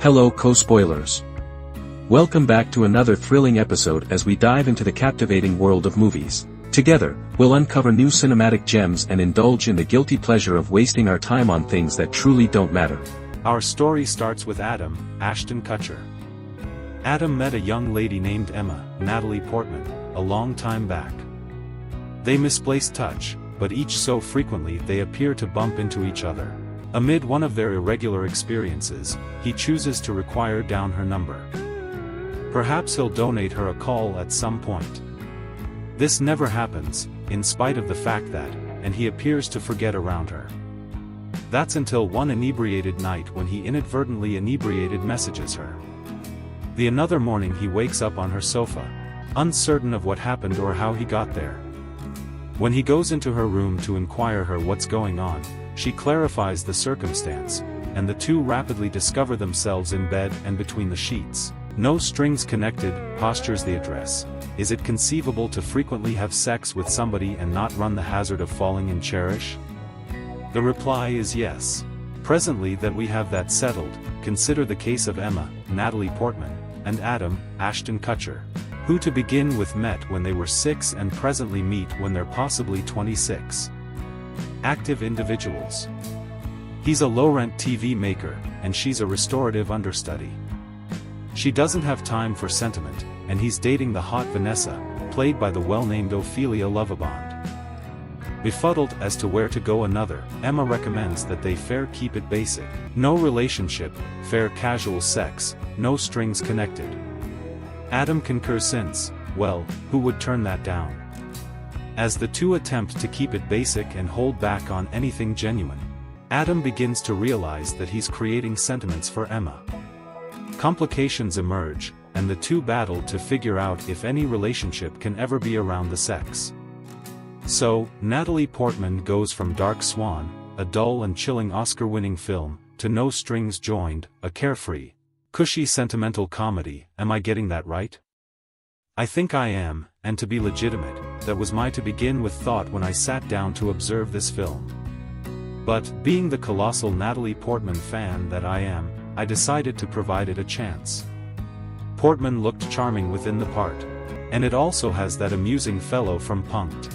Hello co-spoilers. Welcome back to another thrilling episode as we dive into the captivating world of movies. Together, we'll uncover new cinematic gems and indulge in the guilty pleasure of wasting our time on things that truly don't matter. Our story starts with Adam, Ashton Kutcher. Adam met a young lady named Emma, Natalie Portman, a long time back. They misplaced touch, but each so frequently they appear to bump into each other. Amid one of their irregular experiences, he chooses to require down her number. Perhaps he'll donate her a call at some point. This never happens, in spite of the fact that, and he appears to forget around her. That's until one inebriated night when he inadvertently inebriated messages her. The another morning he wakes up on her sofa, uncertain of what happened or how he got there. When he goes into her room to inquire her what's going on, she clarifies the circumstance, and the two rapidly discover themselves in bed and between the sheets. No strings connected, postures the address. Is it conceivable to frequently have sex with somebody and not run the hazard of falling in cherish? The reply is yes. Presently that we have that settled, consider the case of Emma, Natalie Portman, and Adam, Ashton Kutcher, who to begin with met when they were 6 and presently meet when they're possibly 26. Active individuals. He's a low-rent TV maker, and she's a restorative understudy. She doesn't have time for sentiment, and he's dating the hot Vanessa, played by the well-named Ophelia Lovibond. Befuddled as to where to go another, Emma recommends that they fair keep it basic. No relationship, fair casual sex, no strings connected. Adam concurs since, well, who would turn that down? As the two attempt to keep it basic and hold back on anything genuine, Adam begins to realize that he's creating sentiments for Emma. Complications emerge, and the two battle to figure out if any relationship can ever be around the sex. So, Natalie Portman goes from Dark Swan, a dull and chilling Oscar-winning film, to No Strings Joined, a carefree, cushy sentimental comedy. Am I getting that right? I think I am, and to be legitimate, that was my to begin with thought when I sat down to observe this film. But, being the colossal Natalie Portman fan that I am, I decided to provide it a chance. Portman looked charming within the part. And it also has that amusing fellow from Punk'd.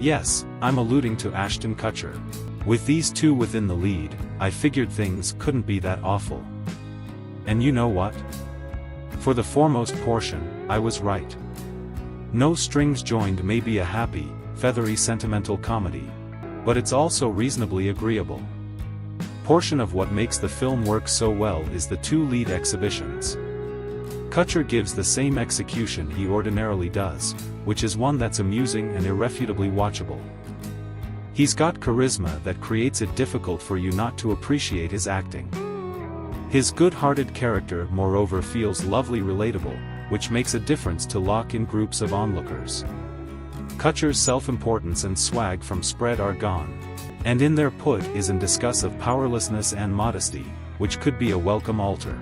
Yes, I'm alluding to Ashton Kutcher. With these two within the lead, I figured things couldn't be that awful. And you know what? For the foremost portion, I was right. No Strings Joined may be a happy, feathery sentimental comedy, but it's also reasonably agreeable. Portion of what makes the film work so well is the two lead exhibitions. Kutcher gives the same execution he ordinarily does, which is one that's amusing and irrefutably watchable. He's got charisma that creates it difficult for you not to appreciate his acting. His good-hearted character moreover feels lovely relatable, which makes a difference to lock in groups of onlookers. Kutcher's self-importance and swag from Spread are gone, and in their put is in discuss of powerlessness and modesty, which could be a welcome altar.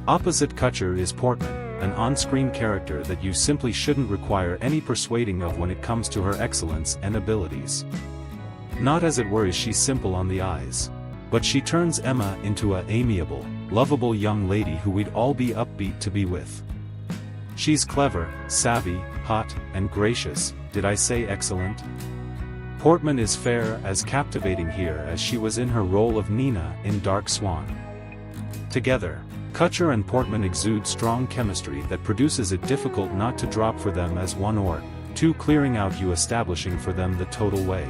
Opposite Kutcher is Portman, an on-screen character that you simply shouldn't require any persuading of when it comes to her excellence and abilities. Not as it were is she simple on the eyes, but she turns Emma into a amiable, lovable young lady who we'd all be upbeat to be with. She's clever, savvy, hot, and gracious. Did I say excellent? Portman is fair as captivating here as she was in her role of Nina in Dark Swan. Together, Kutcher and Portman exude strong chemistry that produces it difficult not to drop for them as one or two, clearing out you establishing for them the total way.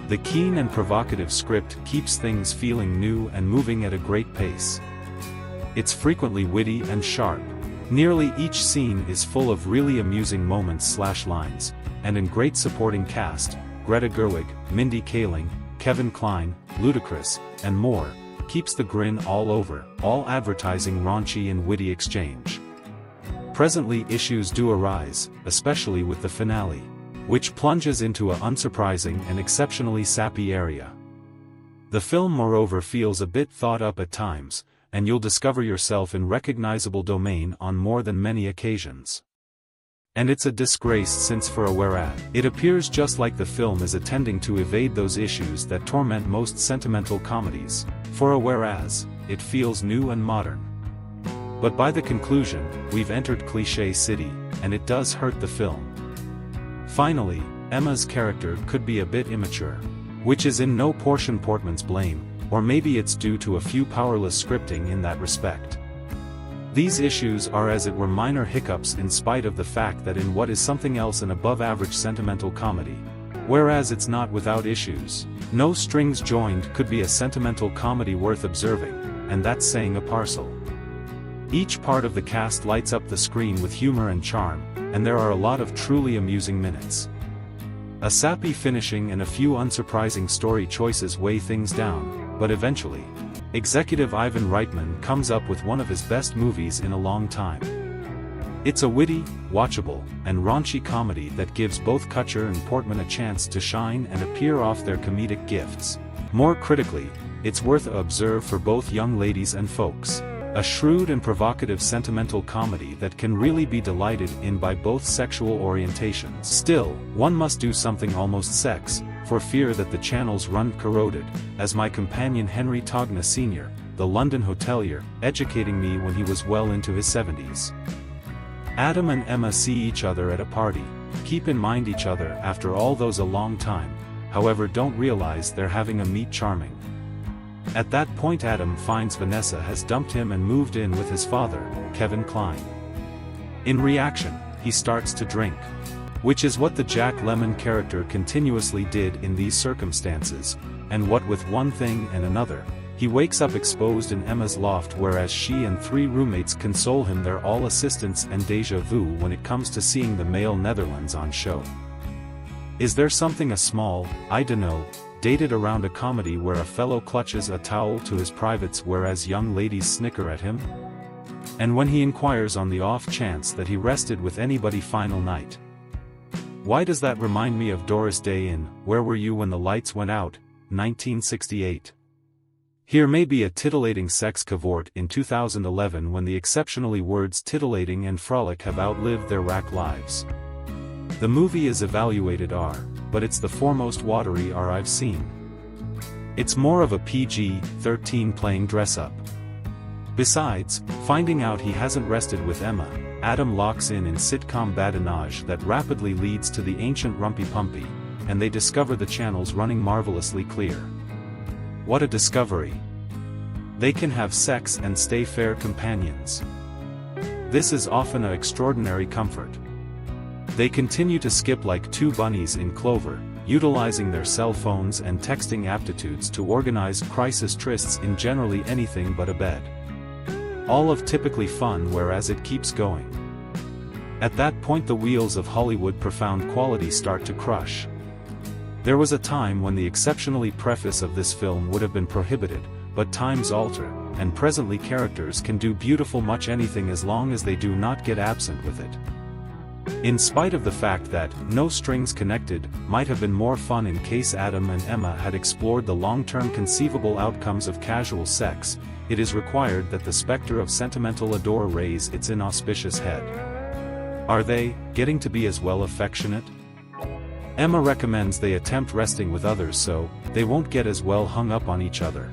The keen and provocative script keeps things feeling new and moving at a great pace. It's frequently witty and sharp. Nearly each scene is full of really amusing moments/lines, and in great supporting cast, Greta Gerwig, Mindy Kaling, Kevin Kline, Ludacris, and more, keeps the grin all over, all advertising raunchy and witty exchange. Presently issues do arise, especially with the finale, which plunges into a unsurprising and exceptionally sappy area. The film moreover feels a bit thought up at times, and you'll discover yourself in recognizable domain on more than many occasions. And it's a disgrace since for a whereas, it appears just like the film is attending to evade those issues that torment most sentimental comedies. For a whereas, it feels new and modern. But by the conclusion, we've entered cliché city, and it does hurt the film. Finally, Emma's character could be a bit immature. Which is in no portion Portman's blame, or maybe it's due to a few powerless scripting in that respect. These issues are as it were minor hiccups in spite of the fact that in what is something else an above-average sentimental comedy. Whereas it's not without issues. No Strings Joined could be a sentimental comedy worth observing, and that's saying a parcel. Each part of the cast lights up the screen with humor and charm, and there are a lot of truly amusing minutes. A sappy finishing and a few unsurprising story choices weigh things down, but eventually, executive Ivan Reitman comes up with one of his best movies in a long time. It's a witty, watchable, and raunchy comedy that gives both Kutcher and Portman a chance to shine and appear off their comedic gifts. More critically, it's worth a observe for both young ladies and folks. A shrewd and provocative sentimental comedy that can really be delighted in by both sexual orientations. Still, one must do something almost sex, for fear that the channels run corroded, as my companion Henry Togna Sr., the London hotelier, educating me when he was well into his 70s. Adam and Emma see each other at a party, keep in mind each other after all those a long time, however don't realize they're having a meet charming. At that point Adam finds Vanessa has dumped him and moved in with his father, Kevin Kline. In reaction, he starts to drink. Which is what the Jack Lemmon character continuously did in these circumstances, and what with one thing and another, he wakes up exposed in Emma's loft whereas she and 3 roommates console him they're all assistants and déjà vu when it comes to seeing the male Netherlands on show. Is there something a small, I dunno, dated around a comedy where a fellow clutches a towel to his privates whereas young ladies snicker at him? And when he inquires on the off chance that he rested with anybody final night. Why does that remind me of Doris Day in Where Were You When the Lights Went Out, 1968? Here may be a titillating sex cavort in 2011 when the exceptionally words titillating and frolic have outlived their rack lives. The movie is evaluated R, but it's the foremost watery R I've seen. It's more of a PG-13 playing dress-up. Besides, finding out he hasn't rested with Emma, Adam locks in sitcom badinage that rapidly leads to the ancient Rumpy Pumpy, and they discover the channels running marvelously clear. What a discovery! They can have sex and stay fair companions. This is often an extraordinary comfort. They continue to skip like 2 bunnies in clover, utilizing their cell phones and texting aptitudes to organize crisis trysts in generally anything but a bed. All of typically fun whereas it keeps going. At that point the wheels of Hollywood profound quality start to crush. There was a time when the exceptionally preface of this film would have been prohibited, but times alter, and presently characters can do beautiful much anything as long as they do not get absent with it. In spite of the fact that No Strings Connected might have been more fun in case Adam and Emma had explored the long-term conceivable outcomes of casual sex, it is required that the specter of sentimental adore raise its inauspicious head. Are they getting to be as well affectionate? Emma recommends they attempt resting with others so they won't get as well hung up on each other.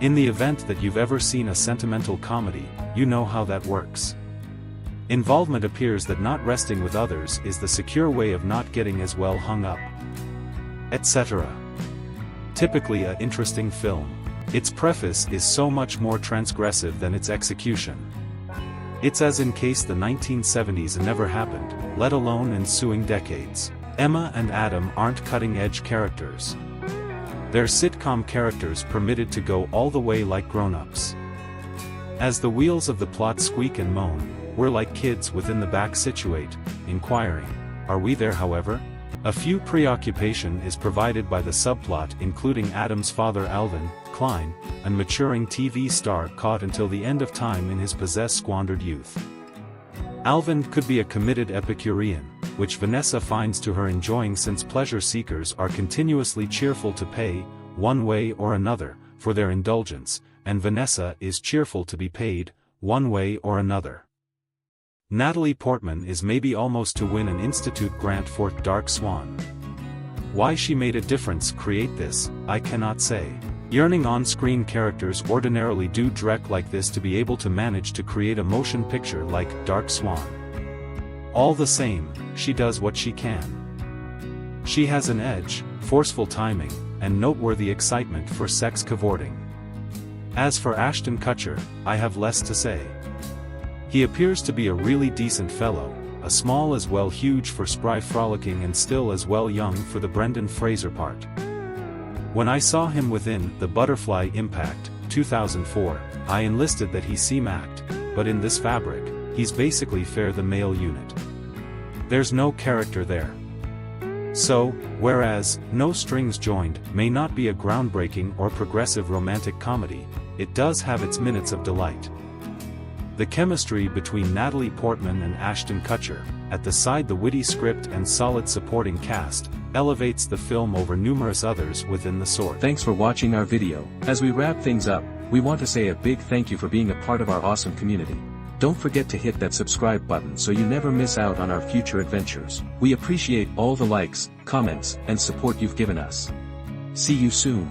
In the event that you've ever seen a sentimental comedy, you know how that works. Involvement appears that not resting with others is the secure way of not getting as well hung up, etc. Typically an interesting film. Its preface is so much more transgressive than its execution. It's as in case the 1970s never happened, let alone ensuing decades. Emma and Adam aren't cutting-edge characters. They're sitcom characters permitted to go all the way like grown-ups. As the wheels of the plot squeak and moan, we're like kids within the back situate, inquiring, are we there however? A few preoccupation is provided by the subplot including Adam's father Alvin, Kline, a maturing TV star caught until the end of time in his squandered youth. Alvin could be a committed Epicurean, which Vanessa finds to her enjoying since pleasure seekers are continuously cheerful to pay, one way or another, for their indulgence, and Vanessa is cheerful to be paid, one way or another. Natalie Portman is maybe almost to win an Institute grant for Dark Swan. Why she made a difference create this, I cannot say. Yearning on-screen characters ordinarily do direct like this to be able to manage to create a motion picture like Dark Swan. All the same, she does what she can. She has an edge, forceful timing, and noteworthy excitement for sex cavorting. As for Ashton Kutcher, I have less to say. He appears to be a really decent fellow, a small as well huge for spry frolicking and still as well young for the Brendan Fraser part. When I saw him within The Butterfly Impact, 2004, I enlisted that he seem act, but in this fabric, he's basically fair the male unit. There's no character there. So, whereas No Strings Joined may not be a groundbreaking or progressive romantic comedy, it does have its minutes of delight. The chemistry between Natalie Portman and Ashton Kutcher, at the side the witty script and solid supporting cast, elevates the film over numerous others within the sort. Thanks for watching our video. As we wrap things up, we want to say a big thank you for being a part of our awesome community. Don't forget to hit that subscribe button so you never miss out on our future adventures. We appreciate all the likes, comments, and support you've given us. See you soon.